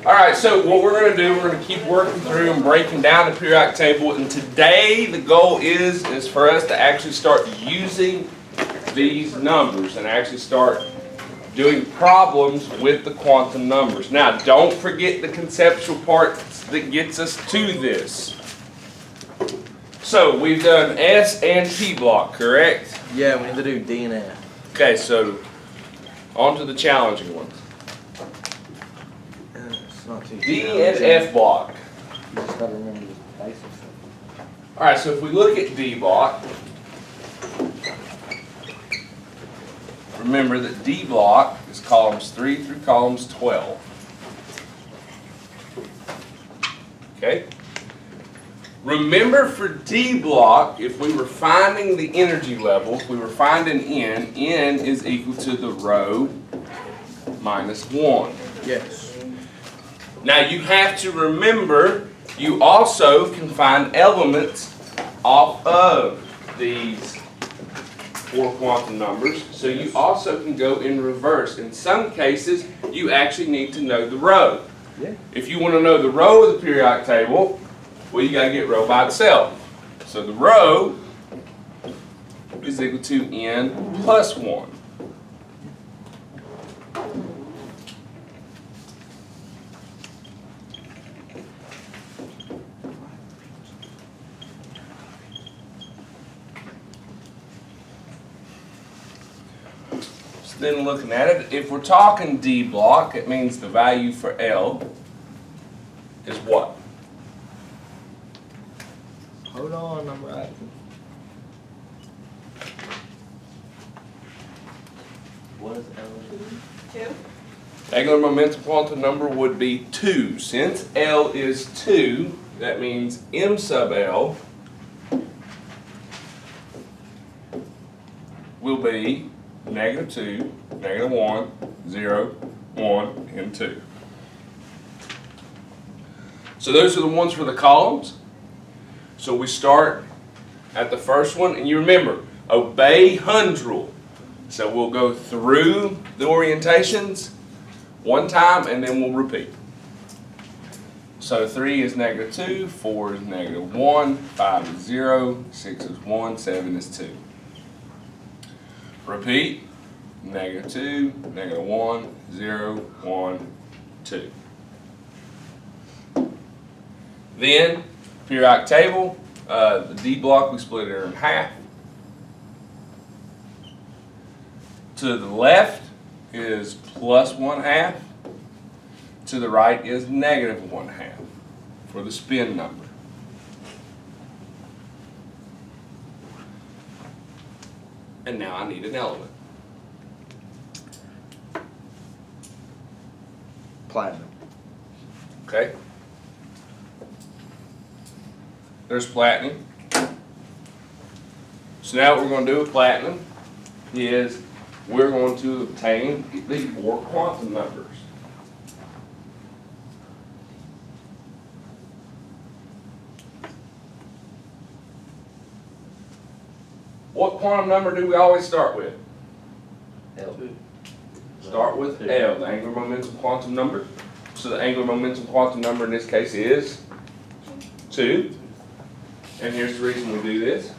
All right, so what we're going to do, we're going to keep working through and breaking down the periodic table. And today, the goal is for us to actually start using these numbers and actually start doing problems with the quantum numbers. Now, don't forget the conceptual part that gets us to this. So, we've done S and T block, correct? Yeah, we need to do D and F. Okay, so on to the challenging ones. It's not too D and F block. You just gotta remember the basics. All right, so if we look at D block, remember that D block is columns 3 through columns 12. Okay? Remember for D block, if we were finding the energy level, if we were finding N is equal to the rho minus 1. Yes. Now you have to remember, you also can find elements off of these 4 quantum numbers, so you also can go in reverse. In some cases, you actually need to know the rho. Yeah. If you want to know the rho of the periodic table, well, you got to get rho by itself. So the rho is equal to N plus 1. So then looking at it, if we're talking D block, it means the value for L is what? Hold on, I'm writing. What is L? 2. Angular momentum quantum number would be 2. Since L is 2, that means M sub L will be -2, -1, 0, 1, and 2. So those are the ones for the columns. So we start at the first one, and you remember, obey Hund's rule. So we'll go through the orientations one time, and then we'll repeat. So 3 is -2, 4 is -1, 5 is 0, 6 is 1, 7 is 2. Repeat, -2, -1, 0, 1, 2. Then, periodic table, the D block, we split it in half. To the left is +1/2. To the right is -1/2 for the spin number. And now I need an element. Platinum. Okay? There's platinum. So now what we're going to do with platinum is we're going to obtain the 4 quantum numbers. What quantum number do we always start with? L. Start with L, the angular momentum quantum number. So the angular momentum quantum number in this case is 2. And here's the reason we do this.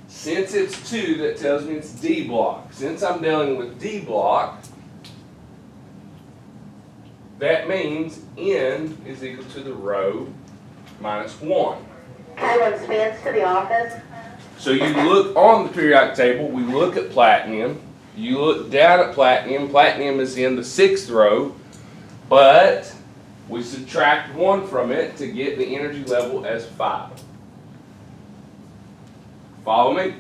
Since it's 2, that tells me it's D block. Since I'm dealing with D block, that means N is equal to the rho minus 1. Everyone spans to the office. So you look on the periodic table, we look at platinum. You look down at platinum. Platinum is in the 6th row, but we subtract 1 from it to get the energy level as 5. Follow me?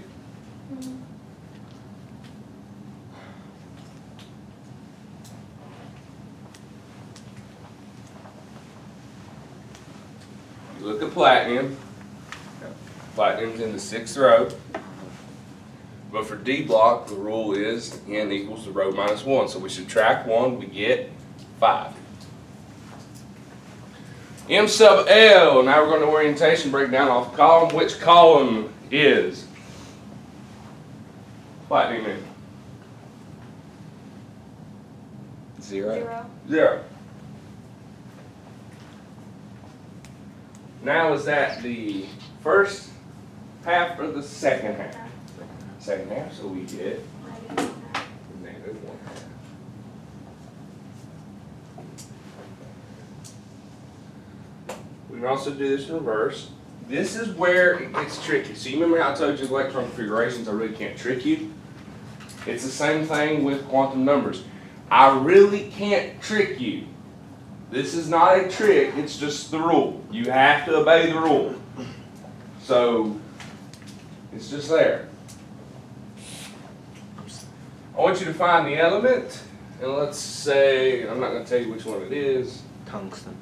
You look at platinum. Platinum's in the 6th row. But for D block, the rule is N equals the rho minus 1. So we subtract 1, we get 5. M sub L, now we're going to orientation breakdown off column. Which column is platinum in? 0. 0. Now is that the first half or the second half? Second half, so we get negative 1 half. We can also do this in reverse. This is where it gets tricky. So you remember how I told you electron configurations, I really can't trick you? It's the same thing with quantum numbers. I really can't trick you. This is not a trick, it's just the rule. You have to obey the rule. So, it's just there. I want you to find the element, and let's say, I'm not going to tell you which one it is. Tungsten.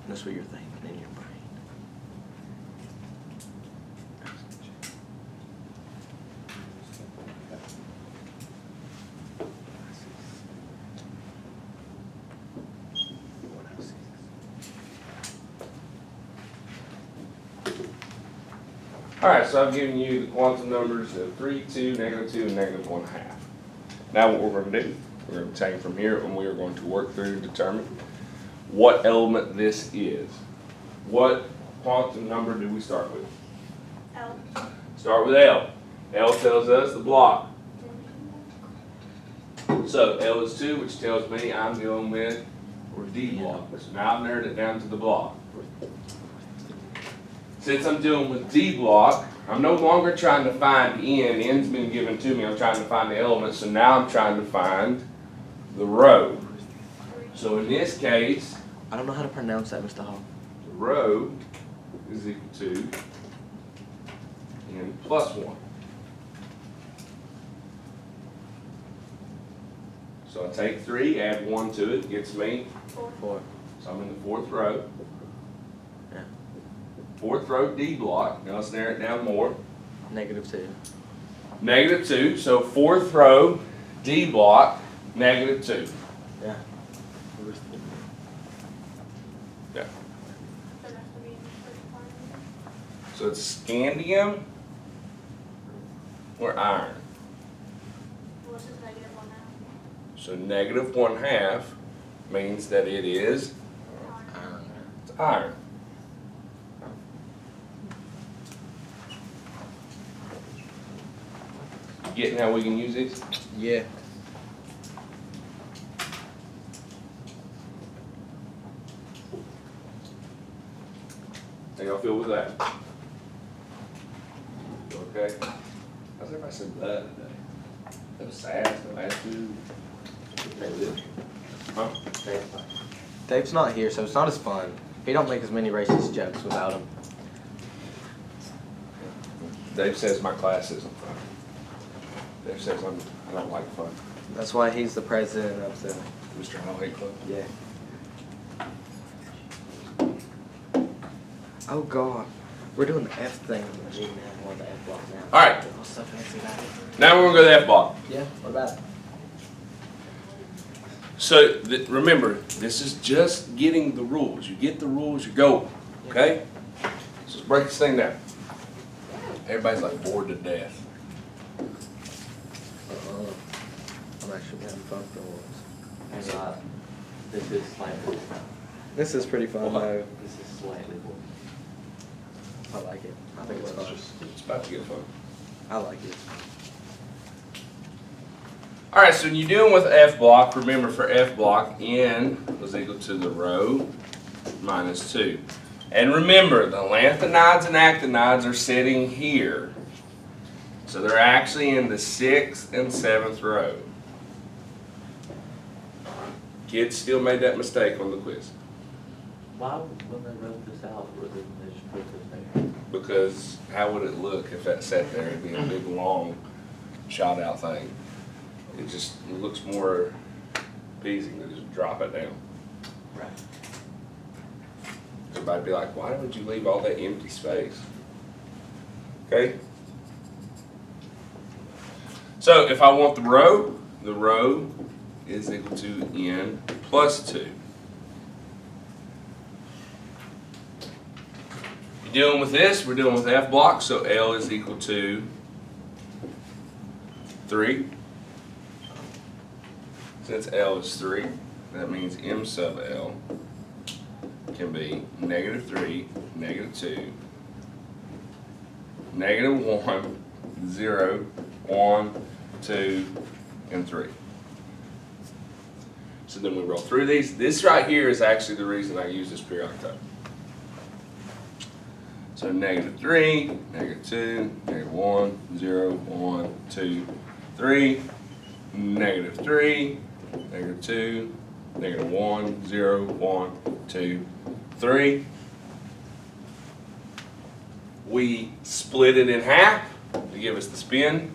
That's what you're thinking in your brain. Alright, so I've given you the quantum numbers of 3, 2, negative 2, and negative 1 half. Now what we're going to do, we're going to take from here and we are going to work through to determine what element this is. What quantum number do we start with? L. Start with L. L tells us the block. So L is 2, which tells me I'm dealing with D block. So now I've narrowed it down to the block. Since I'm dealing with D block, I'm no longer trying to find N. N's been given to me. I'm trying to find the element. So now I'm trying to find the row. So in this case, I don't know how to pronounce that, Mr. Hall. the row is equal to N plus 1. So I take 3, add 1 to it, gets me 4. So I'm in the 4th row. Yeah. 4th row D block. Now let's narrow it down more. Negative 2. Negative 2. So 4th row D block, negative 2. Yeah. Yeah. So it's scandium or iron. So negative 1 half means that it is it's iron. Getting how we can use these? Yeah. How y'all feel with that? Okay. How's everybody so bad today? That was sad, no attitude. Huh? Dave's not here, so it's not as fun. He don't make as many racist jokes without him. Dave says my class isn't fun. Dave says I don't like fun. That's why he's the president of the... Mr. Hall Hate Club. Yeah. Oh God, we're doing the F thing on the G now. We're on the F block now. All right. Oh, so fancy about it. Now we're gonna go to the F block. Yeah. What about it? So remember, this is just getting the rules. You get the rules, you go. Okay? So let's break this thing down. Everybody's like bored to death. I'm actually having fun for once. This is slightly, This is pretty fun What? though. this is slightly more. I like it. I think it's fun. It's about to get fun. I like it. All right, so when you're dealing with F block, remember for F block, N was equal to the row minus 2. And remember, the lanthanides and actinides are sitting here. So they're actually in the 6th and 7th row. Kids still made that mistake on the quiz. Why, when they wrote this out, didn't they just put this there? Because how would it look if that sat there? It'd be a big, long, shot out thing. It looks more appeasing to just drop it down. Right. Everybody'd be like, why would you leave all that empty space? Okay? So if I want the row is equal to N plus 2. You're dealing with this, we're dealing with F block, so L is equal to 3. since L is 3, that means M sub L can be -3, -2, -1, 0, 1, 2, and 3. So then we roll through these. This right here is actually the reason I use this periodic table. So -3, -2, -1, 0, 1, 2, 3, -3, -2, -1, 0, 1, 2, 3. We split it in half to give us the spin.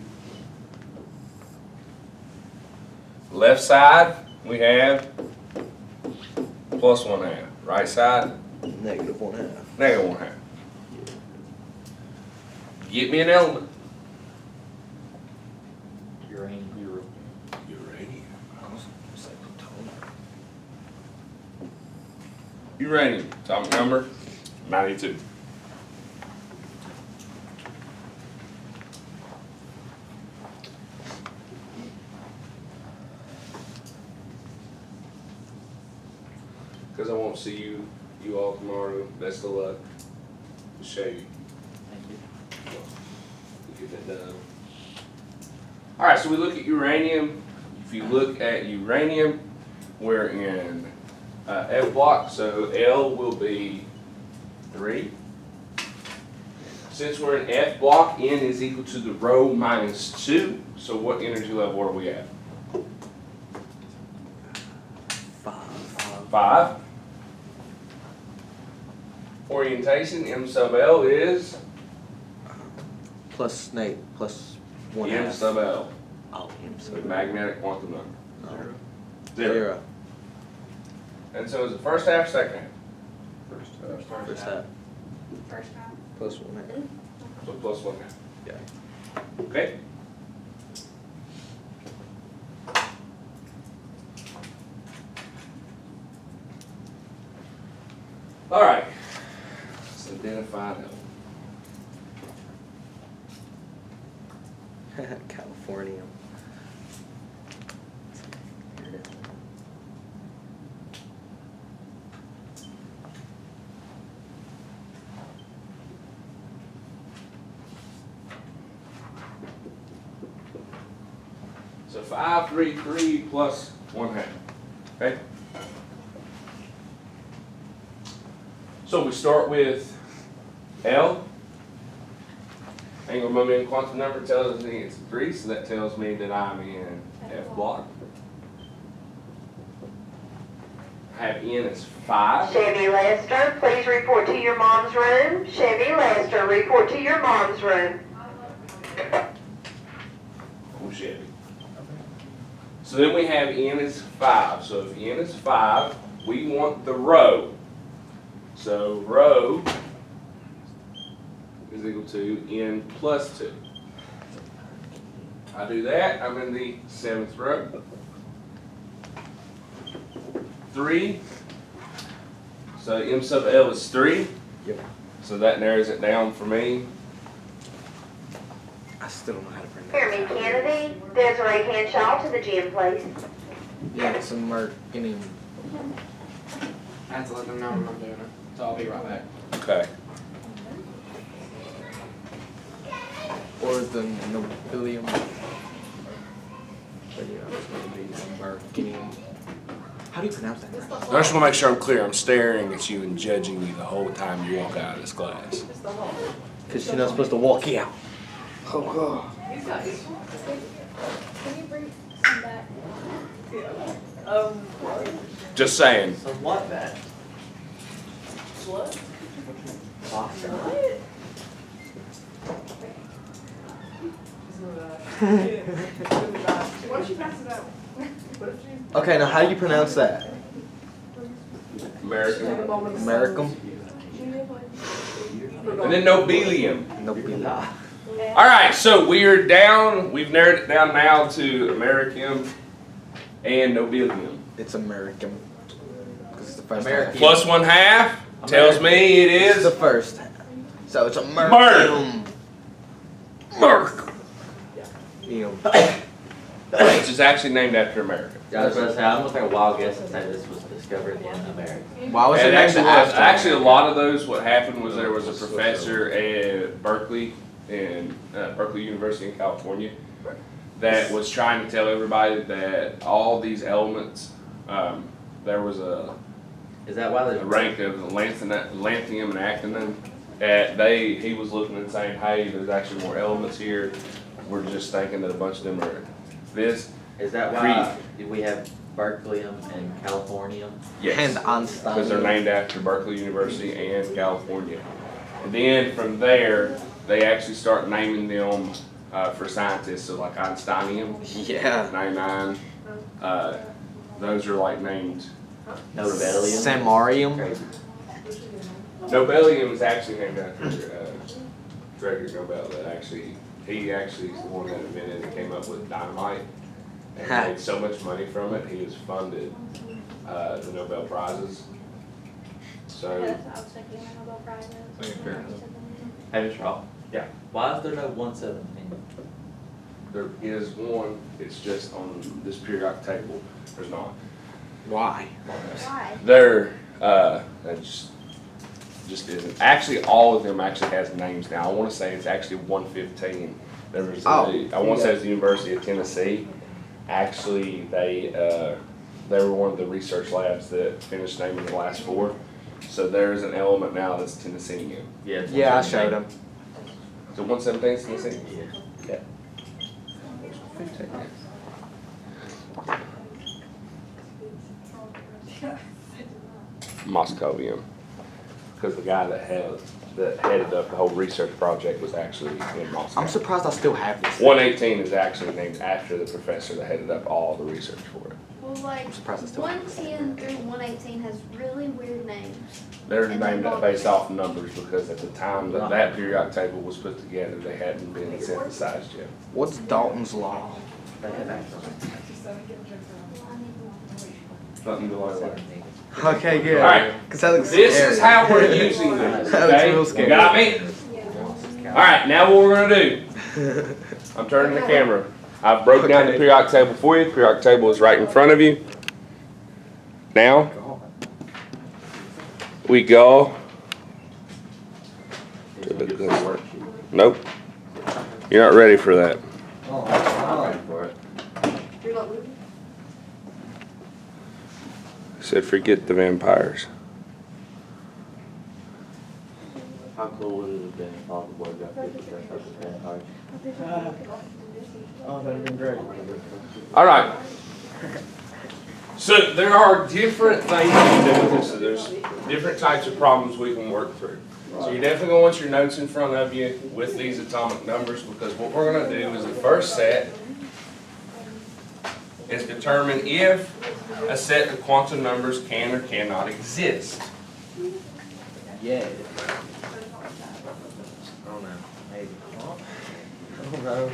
Left side, we have +1/2. Right side, -1/2. -1/2. Get me an element. Uranium. Uranium. Uranium, atomic number 92. Because I won't see you all tomorrow. Best of luck. To show you. Thank you. Get that done. All right, so we look at uranium. If you look at uranium, we're in F block, so L will be 3. Since we're in F block, N is equal to the rho minus 2. So what energy level are we at? 5. Orientation, M sub L is Plus Nate, plus 1/2. M sub L, Oh, M the sub magnetic quantum number. No. 0. 0. And so is it first half, second half? First half. First half. Plus 1/2. So plus 1/2. Yeah. Okay? All right. Let's identify them. California. Here it is. So 5, 3, 3 plus 1/2. Okay? So we start with L. Angular momentum quantum number tells me it's 3, so that tells me that I'm in F block. I have N as 5. Chevy Lester, please report to your mom's room. Chevy Lester, report to your mom's room. Oh, Chevy. So then we have N is 5. So if N is 5, we want the rho. So rho is equal to N plus 2. I do that, I'm in the 7th row. 3. So M sub L is 3. Yep. So that narrows it down for me. I still don't know how to pronounce Jeremy Kennedy, Desiree Henshaw to the gym, please. Yeah, it's some getting. I have to let them know when I'm doing it, so I'll be right back. Okay. Or the nobilium. But yeah, it's going to be some getting. How do you pronounce that? I just want to make sure I'm clear. I'm staring at you and judging you the whole time you walk out of this class. Because you're not supposed to walk out. Oh, God. You guys, can you bring some back? Just saying. So what then? What? Awesome. Why don't you pass it out? Okay, now how do you pronounce that? American. Americum? And then nobelium. Nobilium. All right, so we're down. We've narrowed it down now to Americum and nobelium. It's American. Because it's the first American. half. Plus 1/2 tells me it It's is the first half. So it's American. Merc. Ew. which is actually named after America. I was gonna say, I'm gonna take a wild guess and say this was discovered in America. Why was it And named actually, after? actually, a lot of those, what happened was there was a professor at Berkeley, in Berkeley University in California, that was trying to tell everybody that all these elements, there was a Is that why the there's rank of lanthanum and actinium. He was looking and saying, hey, there's actually more elements here. We're just thinking that a bunch of them are this. Is that why we have Berkeleyium and Californium? And Einstein. Because they're named after Berkeley University and California. And then from there, they actually start naming them for scientists. So like Einsteinium, Yeah. 99. Those are like named. Nobelium? Samarium. Crazy. Nobelium is actually named after Frederick Nobel. He actually is the one that invented and came up with dynamite and made so much money from it. He has funded the Nobel Prizes. So I was thinking of Nobel Prizes. Hey, Mr. Hall. Yeah. Why is there no 117? there is one. It's just on this periodic table. There's not. Why? Why? There, that just isn't. Actually, all of them actually has names now. I want to say it's actually 115. There was I want to say it's the University of Tennessee. Actually, they were one of the research labs that finished naming the last four. So there's an element now that's Tennessean. Yeah, it's Yeah, I 117. showed him. So 117 is Tennessee? Yeah. Moscovium. Because the guy that headed up the whole research project was actually in Moscow. I'm surprised I still have this. 118 is actually named after the professor that headed up all the research for it. Well, like, I'm surprised I still have this. 110 through 118 has really weird names. They're And named then based off numbers because at the time that that periodic table was put together, they hadn't been synthesized yet. What's Dalton's law? They have actually Nothing to learn about. 17. Okay, good. All right. Cause that looks This scary. is how we're using this, That looks okay? real You scary. got me? All right, now what we're gonna do, I'm turning the camera. I've broke down the Okay. periodic table for you. The periodic table is right in front of you. Now, we go to the, nope. You're not ready for that. Oh, I'm ready for it. You're not moving? Said forget the vampires. How cool would it have been if all the boys got pictures dressed up as vampires? Oh, that'd been great. All right. So there are different things you can do with this. So there's different types of problems we can work through. So you're definitely going to want your notes in front of you with these atomic numbers, because what we're going to do is the first set is determine if a set of quantum numbers can or cannot exist. Yeah. I don't know. Maybe. I don't know.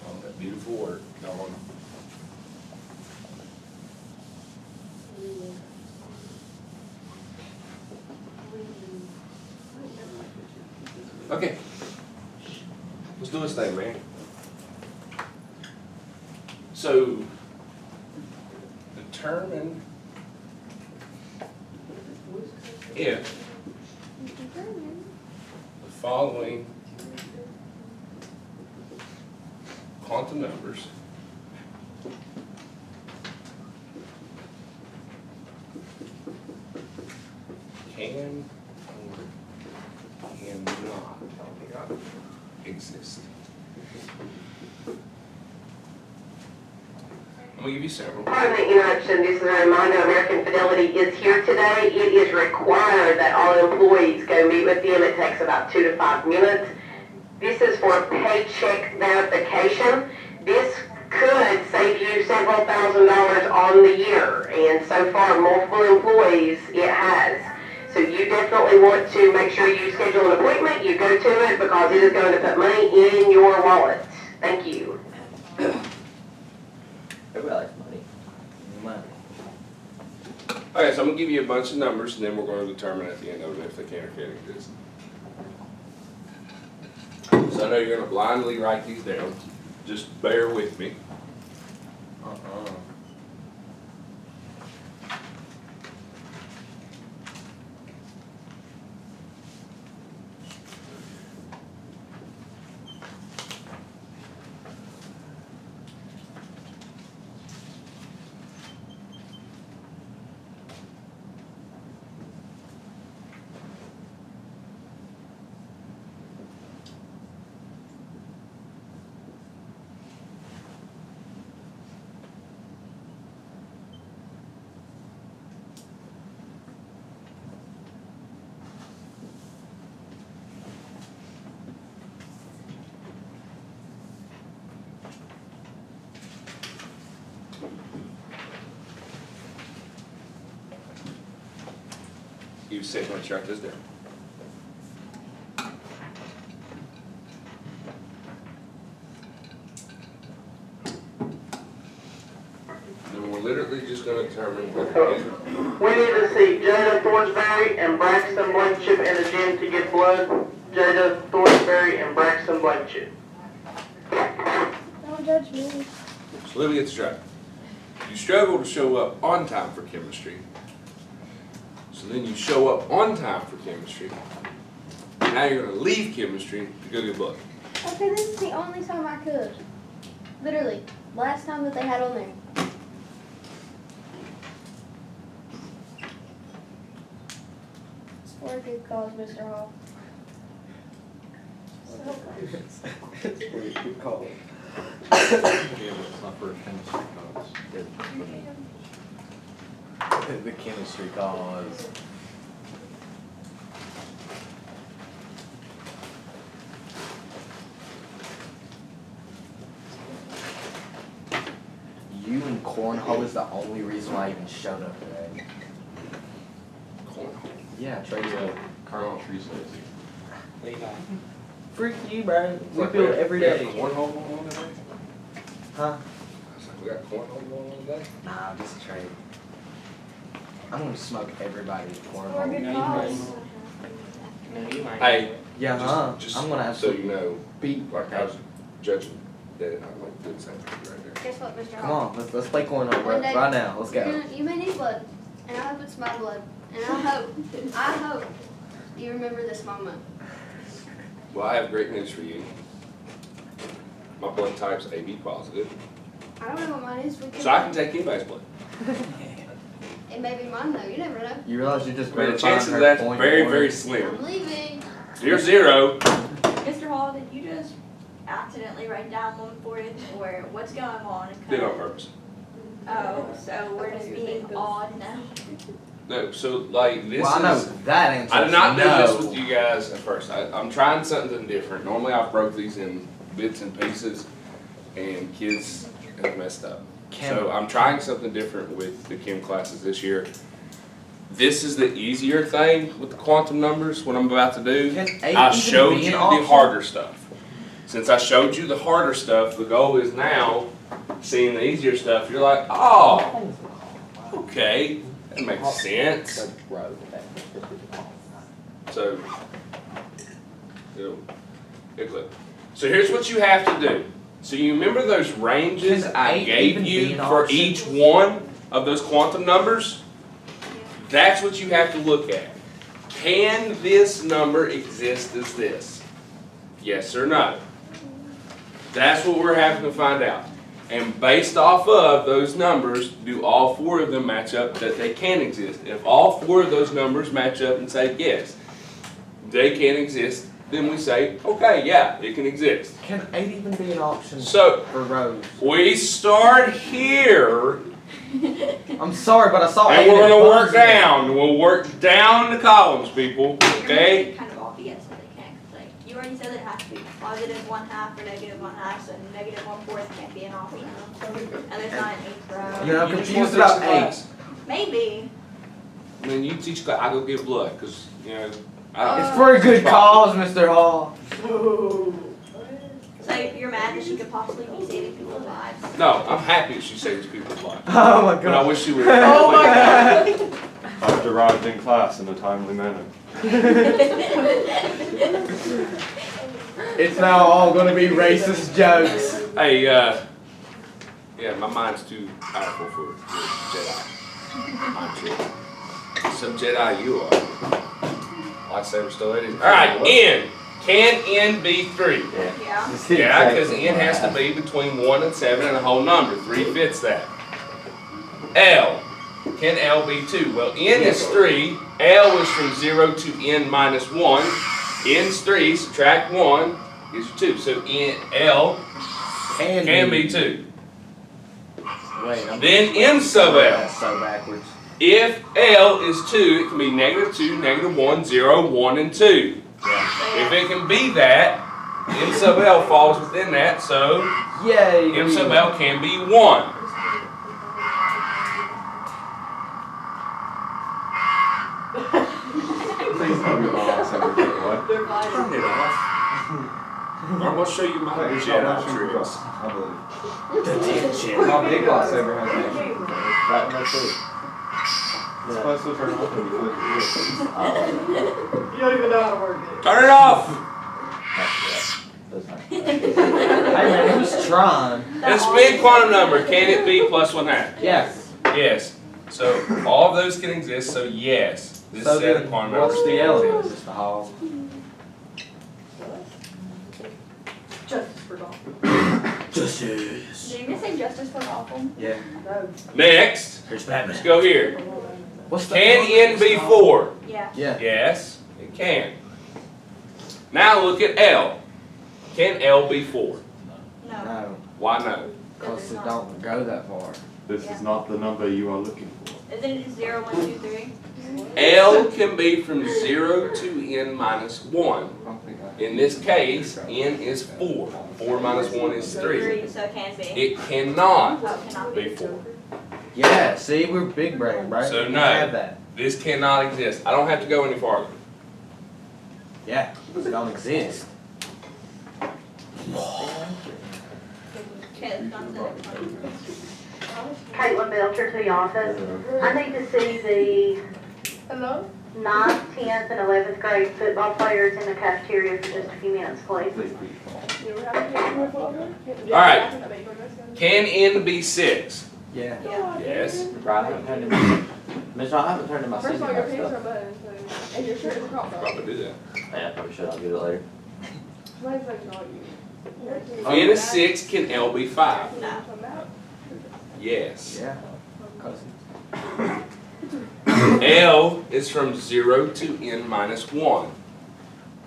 Oh, that beautiful work, Dawn. Okay. Let's do this thing, man. So, determine if the following quantum numbers can or cannot exist. I'm gonna give you several. Pardon the interruption. This is a reminder, American Fidelity is here today. It is required that all employees go meet with them. It takes about 2 to 5 minutes. This is for paycheck verification. This could save you several $1,000s on the year, and so far multiple employees it has. So you definitely want to make sure you schedule an appointment, you go to it, because it is going to put money in your wallet. Thank you. Everybody likes money. Money. Okay, so I'm gonna give you a bunch of numbers, and then we're gonna determine at the end of it if they can or can't exist. So I know you're gonna blindly write these down. Just bear with me. Uh-uh. You sit and write this down. Then we're literally just gonna determine whether you We need to see Jada Thornsberry and Braxton Blankenship in the gym to get blood. Jada Thornsberry and Braxton Blankenship. Don't judge me. So let me get this right. You struggle to show up on time for chemistry. So then you show up on time for chemistry. Now you're gonna leave chemistry to go get blood. Okay, this is the only time I could. Literally, last time that they had on there. It's for a good cause, Mr. Hall. It's pretty good call. The chemistry cause. You and cornhole is the only reason why I even showed up today. Cornhole. Yeah, Tracy's Colonel Trees lazy. Freak you, bro. We Like build we every have day. cornhole going on today? Huh? I was like, we got cornhole going on today? Nah, just a trade. I'm gonna smoke everybody's For a cornhole. good you cause. No, you might. Hey, Yeah, huh? just I'm gonna so you absolutely know, beat. like I was judging that, I'm like doing something right there. Guess what, Mr. Come Hall? on, let's play cornhole One day- right now. Let's go. You may need blood, and I hope it's my blood. And I hope you remember this moment. Well, I have great news for you. My blood type's AB positive, I don't know what mine is. so I can take anybody's blood. It may be mine though. You never know. You realize you just I mean, the verifying chances her of that's point very, one? very I'm slim. leaving. You're zero. Mr. Hall, did you just accidentally write down 140, or what's going on? Did on purpose. Oh, so we're just being odd now. No, so like this Well, I know is. that answer. I did not do no. this with you guys at first. I'm trying something different. Normally I broke these in bits and pieces, and kids have messed up. So I'm trying something different with the chem classes this year. This is the easier thing with the quantum numbers, what I'm about to do. Can eight I even showed be you an the option? harder stuff. Since I showed you the harder stuff, the goal is now seeing the easier stuff. You're like, oh, okay, that makes sense. So, good clip. So here's what you have to do. So you remember those ranges Can I eight gave even be you an for option? each one of those quantum numbers? That's what you have to look at. Can this number exist as this? Yes or no? That's what we're having to find out. And based off of those numbers, do all four of them match up that they can exist? If all four of those numbers match up and say yes, they can exist, then we say, okay, yeah, it can exist. Can 8 even be an option So for Rose? we start here, I'm sorry, but I saw 8 and we're and it gonna work bugs me. down. We'll work down the columns, people, okay? Kind of obvious that they can't, like, you already said that it has to be positive 1/2 or negative 1/2, so negative 1/4 can't be an option. And there's not an eighth row. You know, I'm You just confused wanna about fix the 8. class. Maybe. I mean, you teach class, I go get blood, cause, you know, I don't. It's for a good cause, Mr. Hall. So you're mad that she could possibly be saving people's lives? No, I'm happy she saves people's lives. Oh my But I god. wish she would. Oh my god. I've arrived in class in a timely manner. It's now all gonna be racist jokes. Hey, yeah, my mind's too powerful for Jedi. I'm sure. Some Jedi you are. Lightsaber still it is. Alright, N. Can N be 3? Yeah. Yeah, because N has to be between 1 and 7 and a whole number. 3 fits that. L. Can L be 2? Well, N is 3. L is from 0 to N minus 1. N's 3, subtract 1 is 2. So L can be 2. Wait, I'm Then M sub L. That's so backwards. If L is 2, it can be -2, -1, 0, 1, and 2. If it can be that, M sub L falls within that, so Yay. M sub L can be 1. Please tell me about what? Turn it off. I'm going to show you my Jedi tricks. I believe. My big lightsaber has an action. That one right there. It's supposed to turn off when you flip it. You don't even know how to work it. Turn it off! Hey man, who's trying? It's a big quantum number. Can it be plus 1/2? Yes. Yes. So all of those can exist, so yes. This So set then, of quantum numbers what's the can element, exist. Mr. Hall? Justice for golf. Justice. Did you just say justice for awful? Yeah. Next, Here's let's Batman. go here. What's the Can N be 4? Yeah. Yeah. Yes, it can. Now look at L. Can L be 4? No. No, Why no? because it don't go that far. This is not the number you are looking for. Isn't it 0, 1, 2, 3? L can be from 0 to N minus 1. I don't think I. In this case, N is 4. 4 minus 1 is 3. So it can be. It cannot Oh, it cannot be be. 4. Yeah, see, we're big brain, right? So We no. have that. This cannot exist. I don't have to go any farther. Yeah, it don't exist. Okay, let's go on to the next one. Caitlin Belcher to the office. I need to see the Hello? 9th, 10th, and 11th grade football players in the cafeteria for just a few minutes, please. Please be. Alright. Can N be 6? Yeah. Yeah. Yes. Right. Mitch, I haven't turned in my First of all, season your pants stuff. are buttons, so, and your shirt is a crop top. Probably do that. Yeah, probably should. I'll get it later. Mine's like not you. N is 6, can L be 5? No. Yes. Yeah. 'Cause L is from 0 to N minus 1.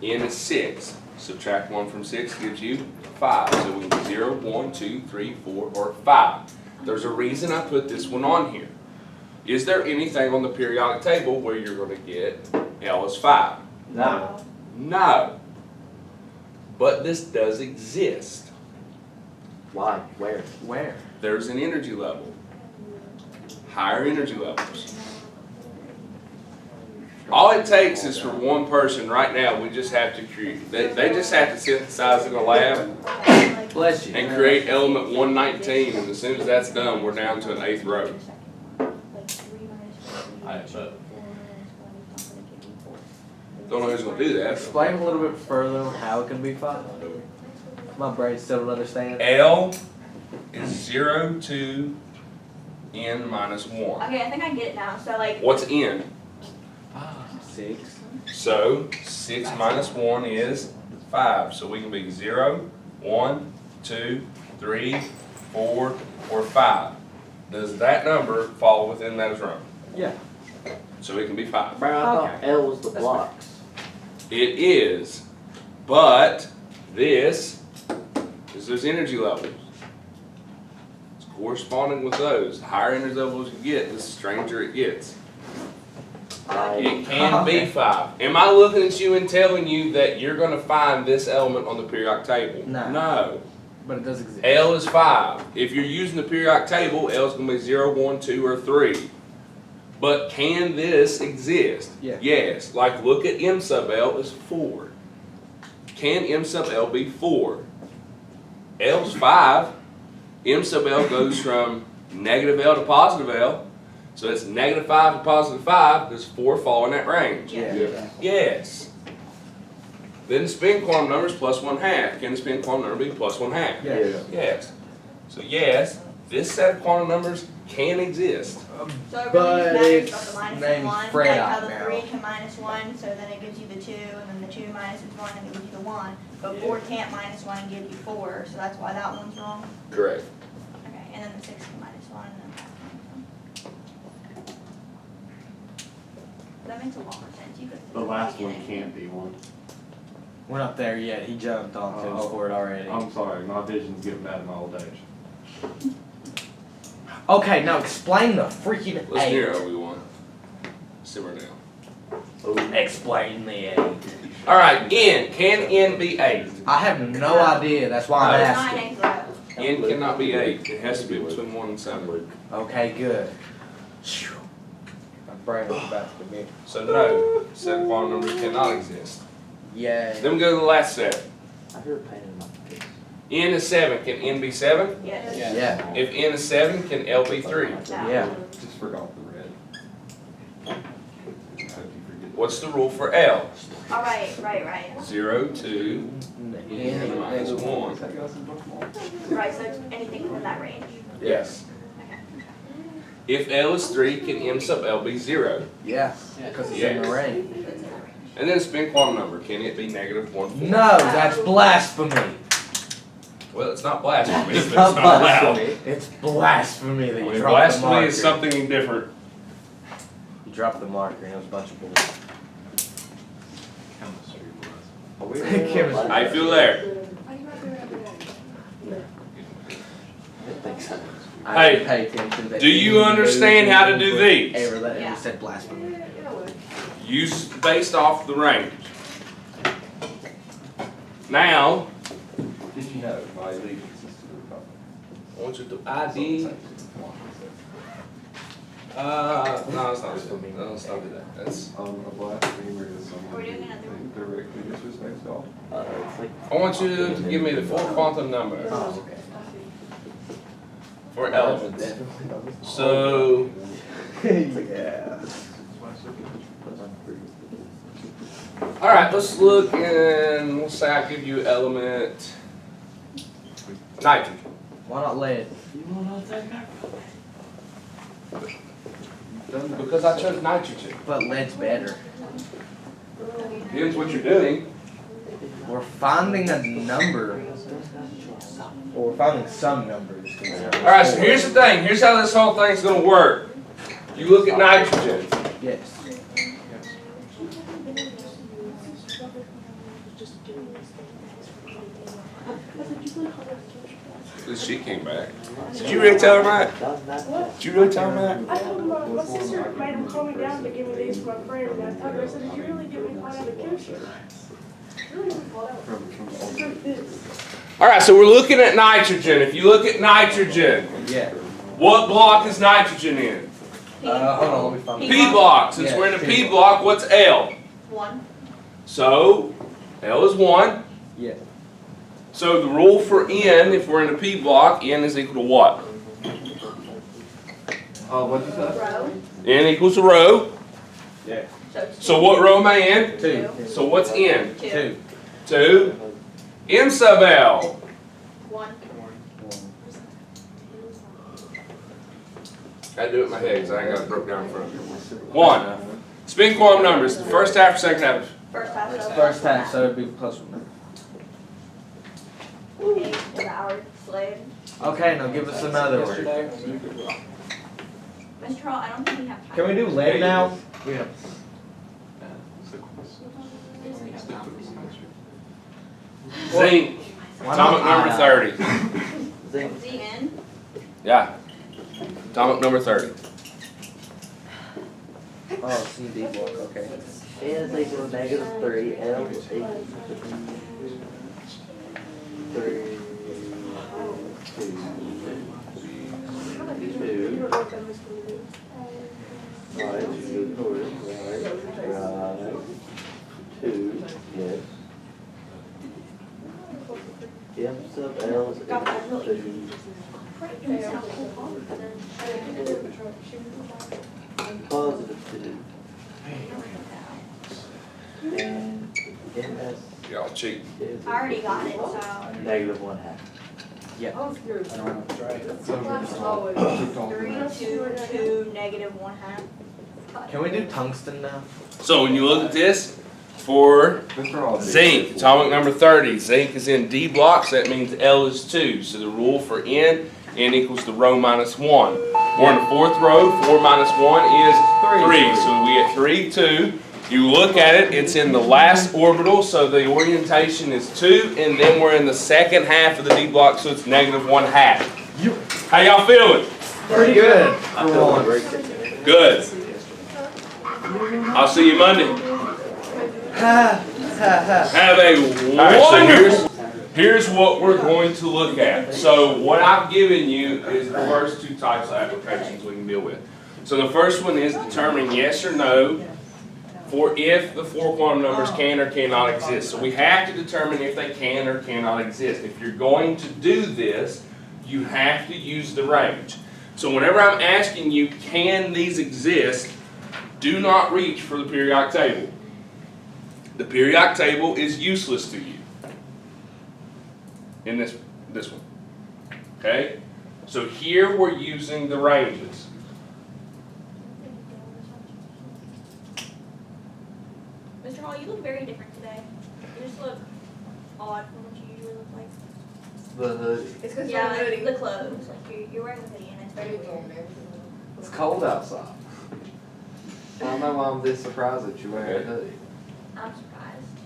N is 6. Subtract 1 from 6 gives you 5. So we can 0, 1, 2, 3, 4, or 5. There's a reason I put this one on here. Is there anything on the periodic table where you're going to get L is 5? No. No. But this does exist. Why? Where? Where? There's an energy level. Higher energy levels. All it takes is for one person right now, we just have to create, they just have to synthesize in a lab Bless you. and create element 119, and as soon as that's done, we're down to an 8th row. Don't know who's gonna do that. Explain a little bit further on how it can be 5. My brain still don't understand. L is 0 to N minus 1. Okay, I think I get it now. So like, What's N? 6. So 6 minus 1 is 5. So we can be 0, 1, 2, 3, 4, or 5. Does that number fall within those realm? Yeah. So it can be 5. Bro, I thought L was the blocks. It is, but this is those energy levels. It's corresponding with those. The higher energy levels you get, the stranger it gets. It can be 5. Am I looking at you and telling you that you're going to find this element on the periodic table? No. No. But it does exist. L is 5. If you're using the periodic table, L is going to be 0, 1, 2, or 3. But can this exist? Yeah. Yes. Like look at M sub L is 4. Can M sub L be 4? L's 5. M sub L goes from negative L to positive L. So it's negative 5 to positive 5. Does 4 fall in that range? Yeah. Yes. Then the spin quantum number is plus 1/2. Can the spin quantum number be plus 1/2? Yeah. Yes. So yes, this set of quantum numbers can exist. So it But really just it's matters about the minus named and 1, Fred like out how the now. 3 can minus 1, so then it gives you the 2, and then the 2 minuses 1, and it gives you the 1. But 4 can't minus 1 and give you 4, so that's why that one's wrong. Correct. Okay, and then the 6 can minus 1, and then that one. That makes a lot more sense. You could. The last one can't be one. We're not there yet. He jumped on things for it already. I'm sorry, my vision's getting bad in my old age. Okay, now explain the freaking Listen here, 8. Obi-Wan. Simmer down. Explain the 8. All right, N. Can N be 8? I have no idea. That's why I'm No. asking. 9 ain't N cannot be 8. It has to be between 1 and 7. Okay, good. Phew. My brain was about to be. So no, set of quantum numbers cannot exist. Yay. Then we go to the last set. I heard pain in my face. N is 7. Can N be 7? Yes. Yeah. If N is 7, can L be 3? Yeah. Just forgot the red. I hope you forget. What's the rule for L? All right, right. 0, 2, N minus 1. Right, so it's anything within that range. Yes. If L is 3, can M sub L be 0? Yeah. Because it's in the Yes. rain. And then spin quantum number. Can it be negative 1, 4? No, that's blasphemy. Well, it's not blasphemy. It's It's not not allowed. blasphemy. It's blasphemy that I you mean, dropped the blasphemy marker. is something different. You dropped the marker and it was a bunch of bull. Chemistry. How you feel there? I Hey, didn't pay attention. That do you understand how to do these? Ever that Yeah. you said blasphemy. Use based off the range. Now, Did you know my allegiance is to the Republic? I want you to ID. No, it's not that. No, it's not that. That's. A blasphemer is someone We're doing another one. who directly disrespects God. It's like I want you to give me the full quantum number Oh, okay. for elements. So, Yeah. all right, let's look and we'll say I give you element nitrogen. Why not lead? Because I chose nitrogen. But lead's better. Depends what you're doing. We're finding a number. Or we're finding some numbers. All right, so here's the thing. Here's how this whole thing's gonna work. You look at nitrogen. Yes. She came back. Did you really tell her that? Did you really tell her that? I told him my sister made him call me down to give me these for my friend, and I told her, I said, did you really get me caught out of chemistry? Really get me caught out. From this. All right, so we're looking at nitrogen. If you look at nitrogen, Yeah. what block is nitrogen in? Hold on, let me find P block. Since Yeah, we're in a P P block, what's L? 1. So, L is 1. Yeah. So the rule for N, if we're in a P block, N is equal to what? What'd you say? Row. N equals a row. Yeah. So what row am I in? 2. So what's N? 2. 2. M sub L. 1. I do it in my head because I ain't got it broke down in front of me. 1. Spin quantum numbers. The first half or second half? First half. So First half, so it'd be plus 1. 8 devoured, slave. Okay, now give us another one. Mr. Hall, I don't think we have time. Can we do lead now? Yeah. Zinc. Why Atomic not number iodine? 30. ZN. Yeah. Atomic number 30. Oh, CD block, okay. N is equal to -3, L is equal to 3, 2, 2. Right, you go towards, right, 2, yes. M sub L is equal to +2. And MS Y'all cheat. is I already got it, so. -1/2. Three, two, two, -1/2. Can we do tungsten now? So when you look at this, for Mr. Hall. zinc, atomic number 30, zinc is in D blocks, that means L is 2. So the rule for N equals the row minus 1. We're in the fourth row, 4 minus 1 is 3. So we get 3, 2. You look at it, it's in the last orbital, so the orientation is 2, and then we're in the second half of the D block, so it's -1/2. How y'all feeling? Pretty good. I feel like great. Good. I'll see you Monday. Ha, ha, ha. Have a wonderful. Here's what we're going to look at. So what I've given you is the first two types of applications we can deal with. So the first one is determining yes or no for if the four quantum numbers can or cannot exist. So we have to determine if they can or cannot exist. If you're going to do this, you have to use the range. So whenever I'm asking you, can these exist, do not reach for the periodic table. The periodic table is useless to you in this one. Okay? So here we're using the ranges. Mr. Hall, you look very different today. You just look odd from what you usually look like. The hoodie. It's because Yeah, you're like hoodie. the clothes. Like you're wearing a hoodie and it's very warm. It's cold outside. I don't know why I'm this surprised that you're wearing a hoodie. I'm surprised.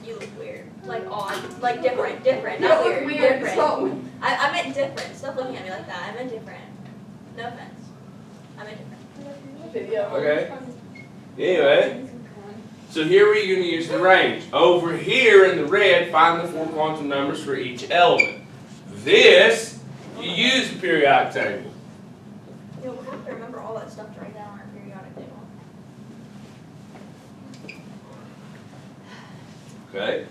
You look weird. Like odd. Like different. Different. You Not don't look weird. weird. Different. Stop. I meant different. Stop looking at me like that. I meant different. No offense. I meant different. Video. Okay? Anyway, so here we're going to use the range. Over here in the red, find the four quantum numbers for each element. This, you use the periodic table. You know, we'll have to remember all that stuff to write down on our periodic table. Okay?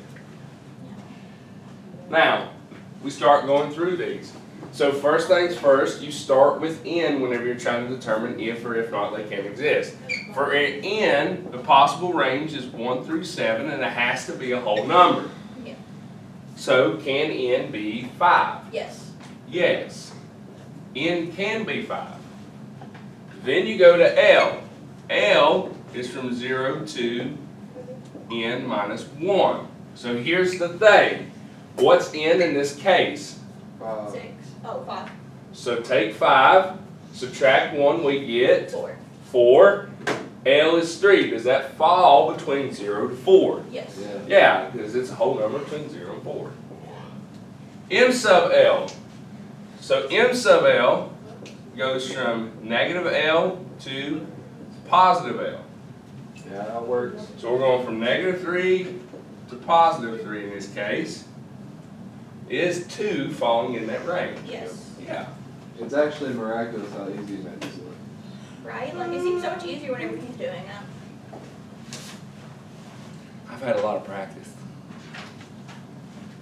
Now, we start going through these. So first things first, you start with N whenever you're trying to determine if or if not they can exist. For N, the possible range is 1 through 7, and it has to be a whole number. Yeah. So can N be 5? Yes. Yes. N can be 5. Then you go to L. L is from 0 to N minus 1. So here's the thing. What's N in this case? 6. Oh, 5. So take 5, subtract 1, we get 4. 4. L is 3. Does that fall between 0 to 4? Yes. Yeah. Yeah, because it's a whole number between 0 and 4. M sub L. So M sub L goes from negative L to positive L. Yeah, that works. So we're going from negative 3 to positive 3 in this case. Is 2 falling in that range? Yes. Yeah. It's actually miraculous how easy it makes it. Right? Like, it seems so much easier when everything's doing that. I've had a lot of practice.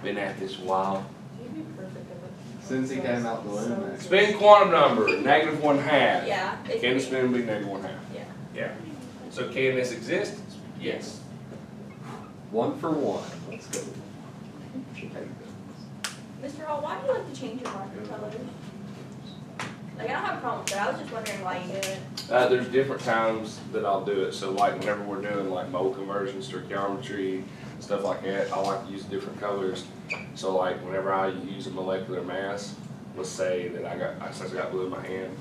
Been at this a while. Since he came out the womb, actually. Spin quantum number, negative 1/2. Yeah. It Can the spin be negative 1/2? Yeah. Yeah. So can this exist? Yes. 1 for 1. Let's go. Mr. Hall, why do you like to change your marker colors? Like, I don't have a problem with it. I was just wondering why you do it. There's different times that I'll do it. So like whenever we're doing like mole conversions, stoichiometry, stuff like that, I like to use different colors. So like whenever I use a molecular mass, let's say that since I got blue in my hand,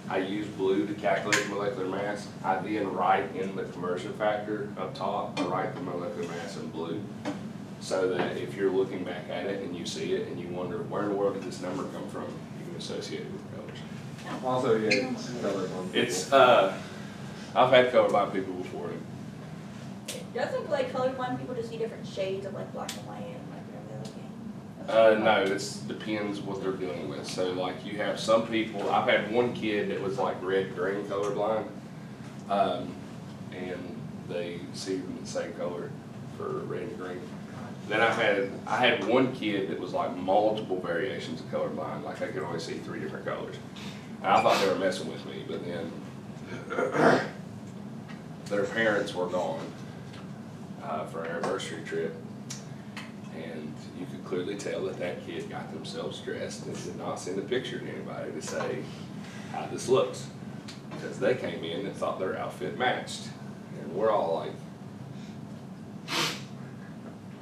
I use blue to calculate molecular mass. I then write in the conversion factor up top, I write the molecular mass in blue. So that if you're looking back at it and you see it and you wonder where in the world did this number come from, you can associate it with colors. Also, yeah, it's colorblind. It's I've had colorblind people before. Doesn't like colorblind people just see different shades of like black and white and like whatever they're looking? No, it depends what they're dealing with. So like you have some people, I've had one kid that was like red-green colorblind. And they see them the same color for red and green. Then I had one kid that was like multiple variations of colorblind, like I could only see 3 different colors. And I thought they were messing with me, but then their parents were gone for an anniversary trip. And you could clearly tell that that kid got themselves dressed and did not send a picture to anybody to say how this looks. Because they came in and thought their outfit matched. And we're all like,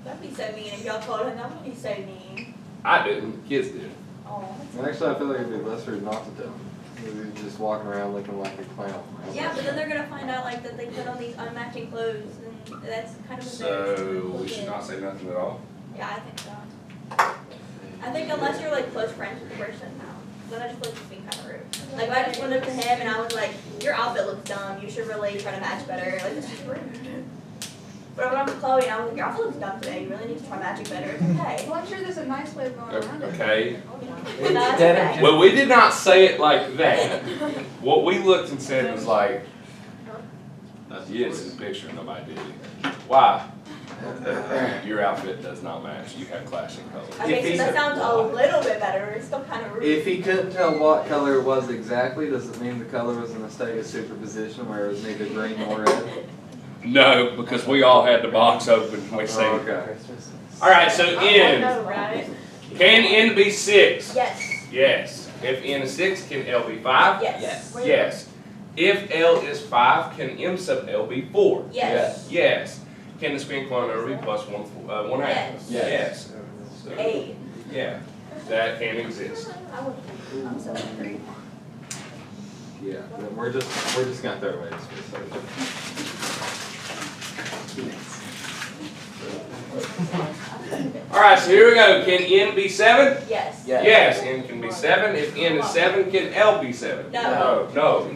That'd be so mean if y'all told him. That would be so mean. I didn't, kids did. Oh. Actually, I feel like it'd be less rude not to tell them. You're just walking around looking like a clown. Yeah, but then they're gonna find out like that they put on these unmatching clothes, and that's kind of So we should not say nothing at all. Yeah, I think so. I think unless you're like close friends with the person, no. Then I just feel like it's being kind of rude. Like if I just went up to him and I was like, "Your outfit looks dumb. You should really try to match better." Like it's just rude. But when I'm with Chloe and I was like, "Your outfit looks dumb today. You really need to try matching better." It's okay. Well, I'm sure there's a nice way of going around it. Okay. That's okay. Well, we did not say it like that. What we looked and said was like, "You didn't see the picture, nobody did it." Why? Your outfit does not match. You have clashing colors. Okay, so that sounds a little bit better. It's still kind of rude. If he couldn't tell what color it was exactly, does it mean the color was in a state of superposition where it was neither green nor red? No, because we all had the box open when we say. Okay. All right, so N. Right? Can N be 6? Yes. Yes. If N is 6, can L be 5? Yes. Yes. If L is 5, can M sub L be 4? Yes. Yes. Can the spin quantity be plus 1/2? Yes. Yes. So, 8. yeah, that can exist. I'm so angry. Yeah, then we're just gonna throw away this for All right, so here we go. Can N be 7? Yes. Yes, N can be 7. If N is 7, can L be 7? No. No.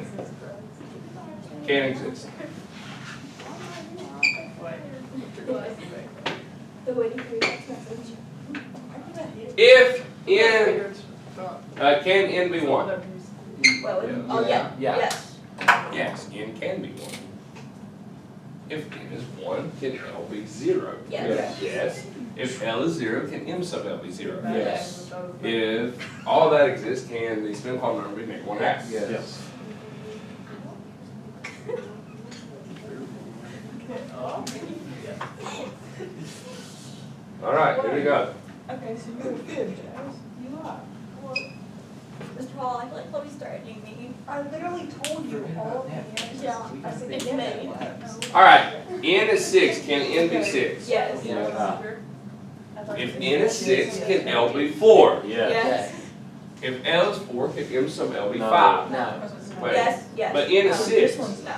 Can't exist. The waiting for your text message. If N, can N be 1? Well, oh yeah. Yeah. Yes. Yes, N can be 1. If N is 1, can L be 0? Yes. Yes. If L is 0, can M sub L be 0? Yes. If all that exists, can the spin quantum number be negative 1/2? Yes. All right, here we go. Okay, so you're good, Jazz. You are. Mr. Hall, I feel like Chloe's threatening me. I literally told you all of the answers. Yeah. I said, It's yeah. me. All right, N is 6, can N be 6? Yes. If N is 6, can L be 4? Yes. If L is 4, can M sub L be No. 5? No. Wait, Yes. Yes. but N is 6. This one's no.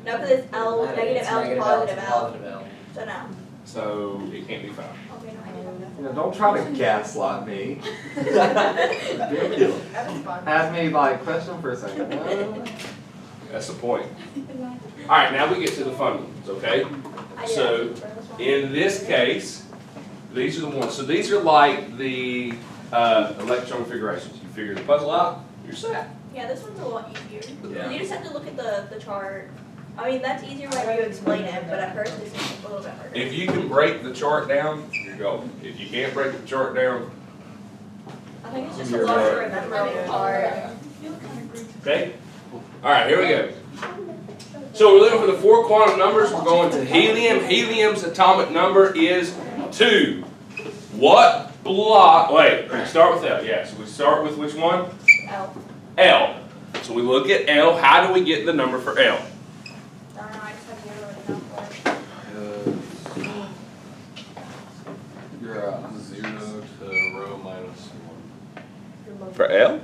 No, because it's L, negative It's L, negative positive L, L. positive L. So no. So it can't be 5. Okay, no, I didn't know. You know, don't try to gaslight me. Ridiculous. Have me like question for a second. That's the point. All right, now we get to the fun ones, okay? So in this case, these are the ones. So these are like the electron configurations. You figure the puzzle out, you're set. Yeah, this one's a lot easier. Yeah. You just have to look at the chart. I mean, that's easier when you explain it, but at first it's a little bit harder. If you can break the chart down, you're golden. If you can't break the chart down, I think it's just a lot to remember the chart. okay? All right, here we go. So we're looking for the 4 quantum numbers. We're going to helium. Helium's atomic number is 2. What block? Wait, start with L. Yeah, so we start with which one? L. L. So we look at L. How do we get the number for L? Darn, I just have zero written down for it. You're 0 to rho minus 1. For L?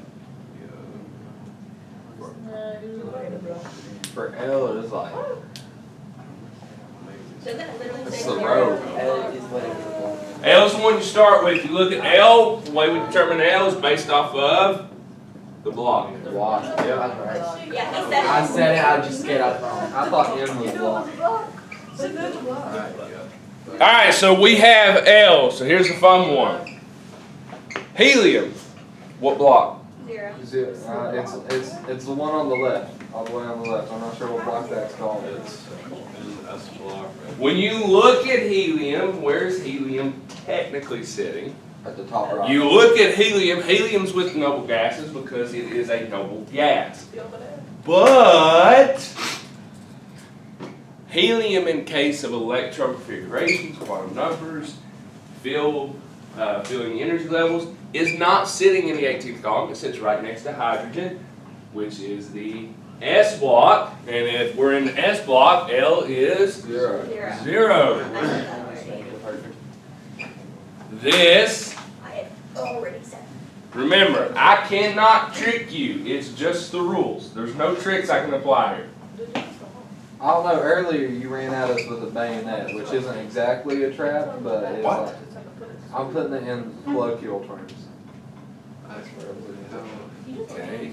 For L, it is like Doesn't it literally it's say the zero? row. L is what it is. L is the one you start with. You look at L. The way we determine L is based off of the block. Block. Yeah. Right. Yeah, he said it. I said it, I just get up wrong. I thought N was block. So good luck. Alright, yeah. All right, so we have L. So here's the fun one. Helium. What block? 0. It's the one on the left, all the way on the left. I'm not sure what block that's called. It's in S block. When you look at helium, where's helium technically sitting? At the top right. You look at helium, helium's with noble gases because it is a noble gas. But helium, in case of electron configurations, quantum numbers, filling energy levels, is not sitting in the 18th column. It sits right next to hydrogen, which is the S block. And if we're in the S block, L is Zero. zero. This, I had already said. remember, I cannot trick you. It's just the rules. There's no tricks I can apply here. I don't know, earlier you ran at us with a bayonet, which isn't exactly a trap, but it's What? like, I'm putting it in colloquial terms. Okay.